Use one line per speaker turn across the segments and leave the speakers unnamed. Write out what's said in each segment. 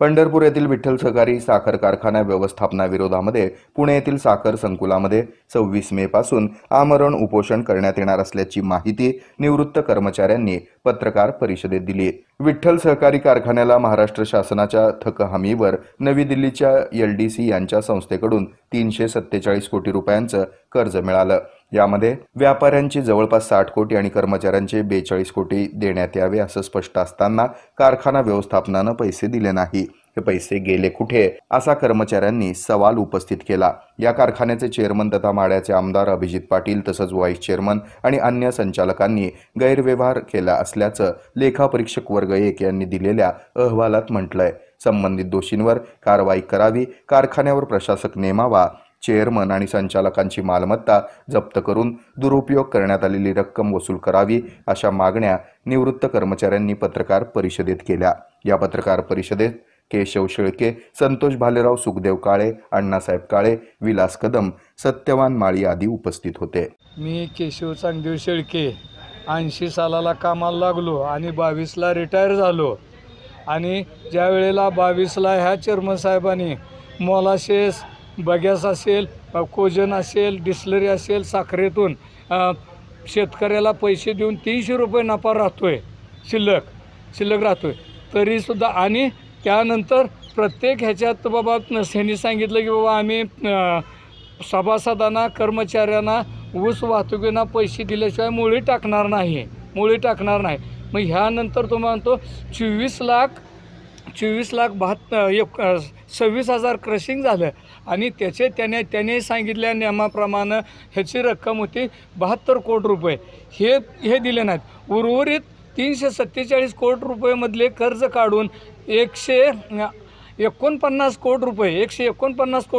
पंढरपूर येथील विठ्ठल सहकारी साखर कारखाना व्यवस्थापनाविरोधामध्ये पुणे येथील साखर संकुलामध्ये 26 मे पासून आमरण उपोषण करण्यात येणार असल्याची माहिती निवृत्त कर्मचाऱ्यांनी पत्रकार परिषदेत दिली। विठ्ठल सहकारी कारखान्याला महाराष्ट्र शासनाच्या थक हमीवर नवी दिल्लीच्या LDC यांच्या संस्थेकडून 347 कोटी रुपयांचं कर्ज मिळालं। यामध्ये व्यापाऱ्यांची जवळपास 60 कोटी आणि कर्मचाऱ्यांचे 42 कोटी देण्यात यावे असं स्पष्ट असताना कारखाना व्यवस्थापनानं पैसे दिले नाही। हे पैसे गेले कुठे असा कर्मचाऱ्यांनी सवाल उपस्थित केला। या कारखान्याचे चेअरमन तथा माढ्याचे आमदार अभिजित पाटील तसंच व्हाईस चेअरमन आणि अन्य संचालकांनी गैरव्यवहार केला असल्याचं लेखापरीक्षक वर्ग 1 यांनी दिलेल्या अहवालात म्हटलंय। संबंधित दोषींवर कारवाई करावी, कारखान्यावर प्रशासक नेमावा, चेअरमन आणि संचालकांची मालमत्ता जप्त करून दुरुपयोग करण्यात आलेली रक्कम वसूल करावी अशा मागण्या निवृत्त कर्मचाऱ्यांनी पत्रकार परिषदेत केल्या। या पत्रकार परिषदेत केशव शेळके, संतोष भालेराव, सुखदेव काळे, अण्णासाहेब काळे, विलास कदम, सत्यवान माळी आदी उपस्थित होते।
मी केशव चांगदेव शेळके 80 सालाला कामाला लागलो आणि 22ला रिटायर झालो आणि ज्या वेळेला 22ला ह्या चेअरमन साहेबांनी मोलाशेस बगॅस असेल, कोजन असेल, डिस्लरी असेल, साखरेतून शेतकऱ्याला पैसे देऊन 300 रुपये नफा राहतोय, शिल्लक राहतोय तरीसुद्धा आणि त्यानंतर प्रत्येक ह्याच्यात बाबा ह्यांनी सांगितलं की बाबा आम्ही सभासदांना कर्मचाऱ्यांना ऊस वाहतुकींना पैसे दिल्याशिवाय मुळी टाकणार नाही। मग ह्यानंतर तो म्हणतो 26 लाख 26,000 क्रशिंग झालं आणि त्याने सांगितल्या नियमाप्रमाणे ह्याची रक्कम होती 72 कोटी रुपये। हे दिले नाहीत। उर्वरित 347 कोटी रुपयेमधले कर्ज काढून 149 कोटी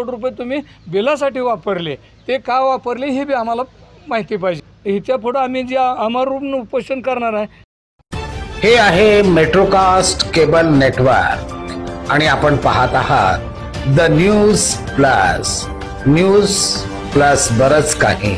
रुपये तुम्ही बिलासाठी वापरले। ते का वापरले हे बी आम्हाला माहिती पाहिजे। ह्याच्या पुढे आम्ही जे आमरण उपोषण करणार आहे।
हे आहे मेट्रोकास्ट केबल नेटवर्क आणि आपण पाहत आहात द न्यूज प्लस बरच काही।